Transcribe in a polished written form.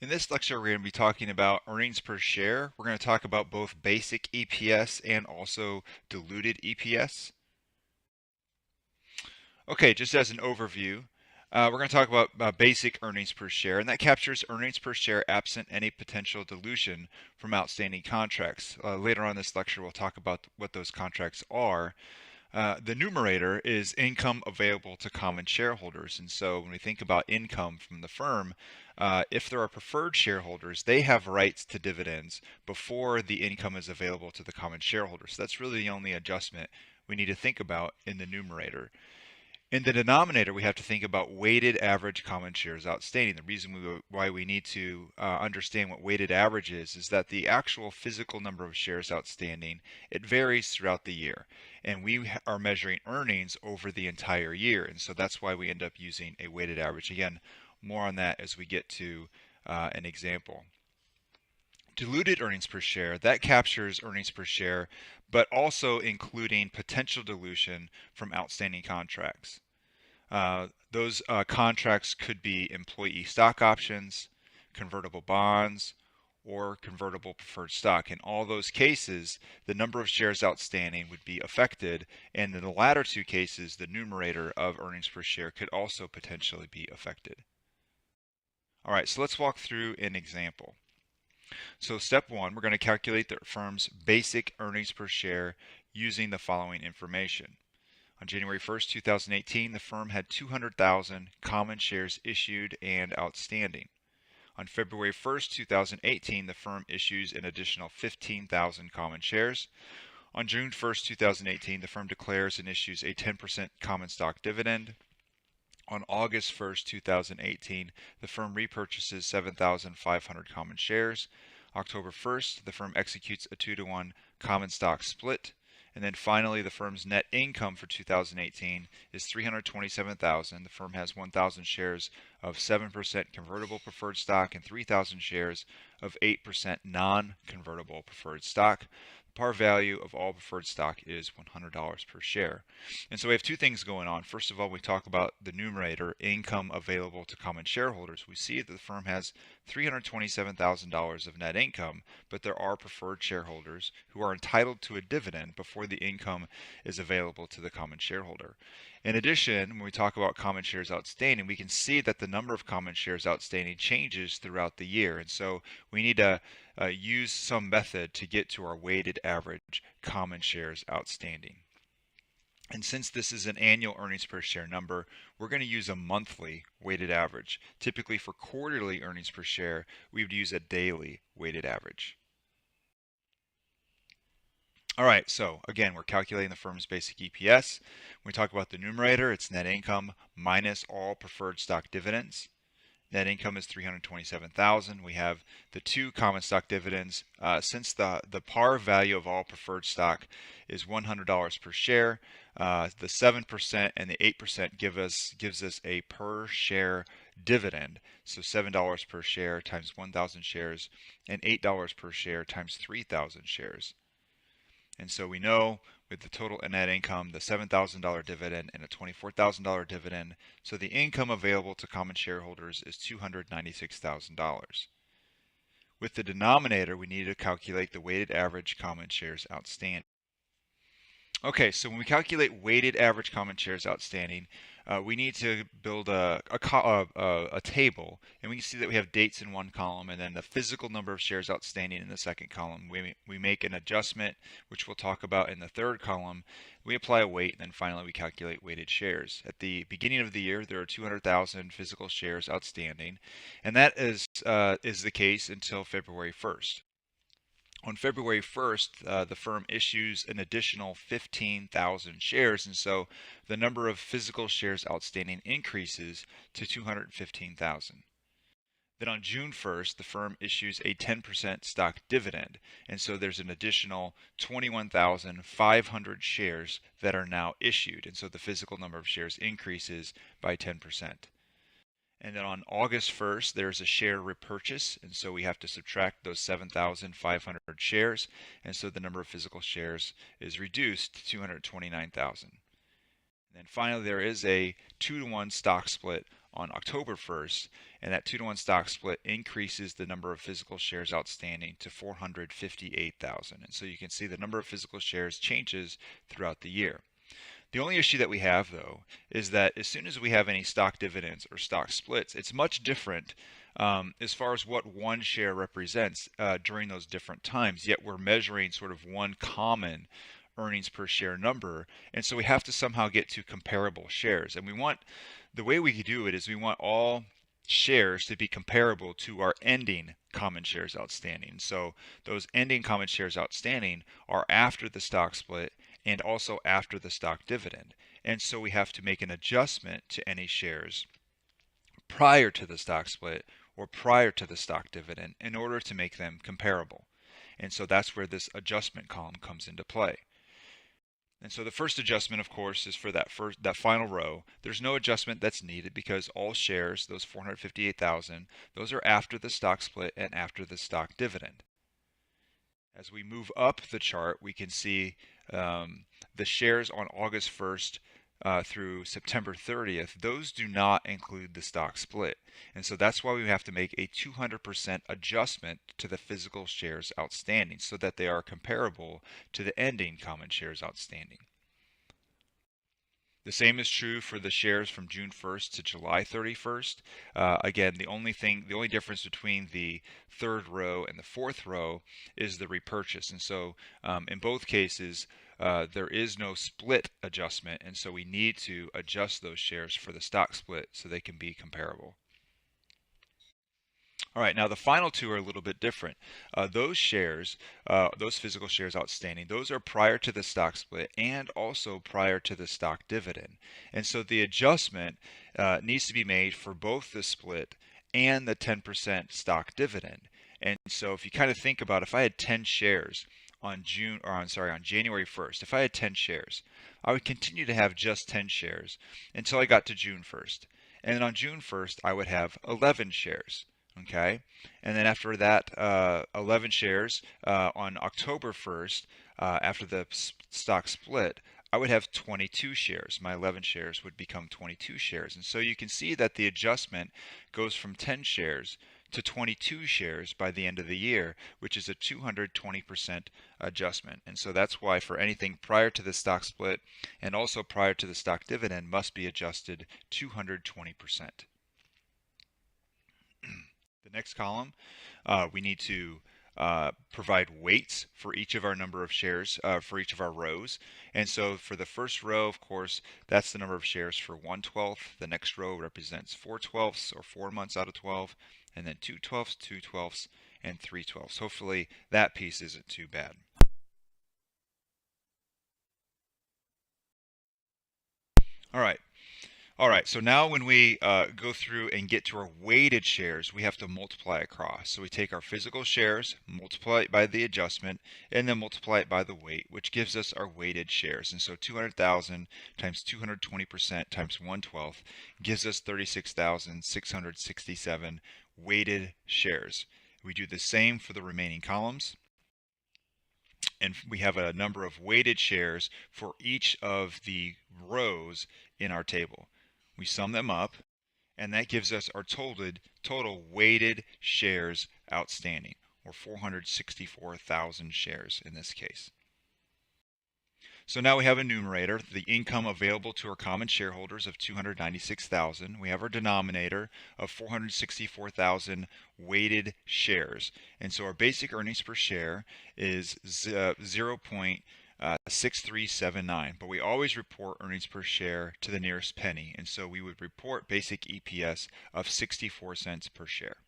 In this lecture, we're going to be talking about earnings per share. We're going to talk about both basic EPS and also diluted EPS. Okay, just as an overview, we're going to talk about basic earnings per share, and that captures earnings per share absent any potential dilution from outstanding contracts. Later on in this lecture, we'll talk about what those contracts are. The numerator is income available to common shareholders. And so when we think about income from the firm, if there are preferred shareholders, they have rights to dividends before the income is available to the common shareholders. So that's really the only adjustment we need to think about in the numerator. In the denominator, we have to think about weighted average common shares outstanding. The reason why we need to understand what weighted average is that the actual physical number of shares outstanding, it varies throughout the year. And we are measuring earnings over the entire year. And so that's why we end up using a weighted average. Again, more on that as we get to an example. Diluted earnings per share, that captures earnings per share, but also including potential dilution from outstanding contracts. Those contracts could be employee stock options, convertible bonds, or convertible preferred stock. In all those cases, the number of shares outstanding would be affected, and in the latter two cases, the numerator of earnings per share could also potentially be affected. All right, so let's walk through an example. So step one, we're going to calculate the firm's basic earnings per share using the following information. On January 1st, 2018, the firm had 200,000 common shares issued and outstanding. On February 1st, 2018, the firm issues an additional 15,000 common shares. On June 1st, 2018, the firm declares and issues a 10% common stock dividend. On August 1st, 2018, the firm repurchases 7,500 common shares. October 1st, the firm executes a 2-to-1 common stock split. And then finally, the firm's net income for 2018 is $327,000. The firm has 1,000 shares of 7% convertible preferred stock and 3,000 shares of 8% non-convertible preferred stock. Par value of all preferred stock is $100 per share. And so we have two things going on. First of all, we talk about the numerator, income available to common shareholders. We see that the firm has $327,000 of net income, but there are preferred shareholders who are entitled to a dividend before the income is available to the common shareholder. In addition, when we talk about common shares outstanding, we can see that the number of common shares outstanding changes throughout the year. And so we need to use some method to get to our weighted average common shares outstanding. And since this is an annual earnings per share number, we're going to use a monthly weighted average. Typically for quarterly earnings per share, we would use a daily weighted average. All right, so again, we're calculating the firm's basic EPS. When we talk about the numerator, it's net income minus all preferred stock dividends. Net income is $327,000. We have the two common stock dividends. Since the par value of all preferred stock is $100 per share, the 7% and the 8% gives us a per share dividend. So $7 per share times 1,000 shares and $8 per share times 3,000 shares. And so we know with the total net income, the $7,000 dividend and a $24,000 dividend, so the income available to common shareholders is $296,000. With the denominator, we need to calculate the weighted average common shares outstanding. Okay, so when we calculate weighted average common shares outstanding, we need to build a table, and we can see that we have dates in one column and then the physical number of shares outstanding in the second column. We make an adjustment, which we'll talk about in the third column. We apply a weight, and then finally we calculate weighted shares. At the beginning of the year, there are 200,000 physical shares outstanding, and that is the case until February 1st. On February 1st, the firm issues an additional 15,000 shares, and so the number of physical shares outstanding increases to 215,000. Then on June 1st, the firm issues a 10% stock dividend, and so there's an additional 21,500 shares that are now issued, and so the physical number of shares increases by 10%. And then on August 1st, there's a share repurchase, and so we have to subtract those 7,500 shares, and so the number of physical shares is reduced to 229,000. And then finally, there is a 2-to-1 stock split on October 1st, and that 2-to-1 stock split increases the number of physical shares outstanding to 458,000. And so you can see the number of physical shares changes throughout the year. The only issue that we have, though, is that as soon as we have any stock dividends or stock splits, it's much different as far as what one share represents during those different times, yet we're measuring sort of one common earnings per share number, and so we have to somehow get to comparable shares. And the way we do it is we want all shares to be comparable to our ending common shares outstanding. So those ending common shares outstanding are after the stock split and also after the stock dividend. And so we have to make an adjustment to any shares prior to the stock split or prior to the stock dividend in order to make them comparable. And so that's where this adjustment column comes into play. And so the first adjustment, of course, is for that final row. There's no adjustment that's needed because all shares, those 458,000, those are after the stock split and after the stock dividend. As we move up the chart, we can see the shares on August 1st through September 30th, those do not include the stock split. And so that's why we have to make a 200% adjustment to the physical shares outstanding so that they are comparable to the ending common shares outstanding. The same is true for the shares from June 1st to July 31st. Again, the only difference between the third row and the fourth row is the repurchase. And so in both cases, there is no split adjustment, and so we need to adjust those shares for the stock split so they can be comparable. All right, now the final two are a little bit different. Those shares, those physical shares outstanding, those are prior to the stock split and also prior to the stock dividend. And so the adjustment needs to be made for both the split and the 10% stock dividend. And so if you kind of think about if I had 10 shares on January 1st, if I had 10 shares, I would continue to have just 10 shares until I got to June 1st. And then on June 1st, I would have 11 shares. Okay, and then after that, 11 shares on October 1st, after the stock split, I would have 22 shares. My 11 shares would become 22 shares. And so you can see that the adjustment goes from 10 shares to 22 shares by the end of the year, which is a 220% adjustment. And so that's why for anything prior to the stock split and also prior to the stock dividend must be adjusted 220%. The next column, we need to provide weights for each of our number of shares for each of our rows. And so for the first row, of course, that's the number of shares for 1/12. The next row represents 4/12 or 4 months out of 12, and then 2/12, 2/12, and 3/12. Hopefully that piece isn't too bad. All right, so now when we go through and get to our weighted shares, we have to multiply across. So we take our physical shares, multiply it by the adjustment, and then multiply it by the weight, which gives us our weighted shares. And so 200,000 times 220% times 1/12 gives us 36,667 weighted shares. We do the same for the remaining columns. And we have a number of weighted shares for each of the rows in our table. We sum them up, and that gives us our total weighted shares outstanding, or 464,000 shares in this case. So now we have a numerator, the income available to our common shareholders of 296,000. We have our denominator of 464,000 weighted shares. And so our basic earnings per share is 0.6379, but we always report earnings per share to the nearest penny, and so we would report basic EPS of 64 cents per share.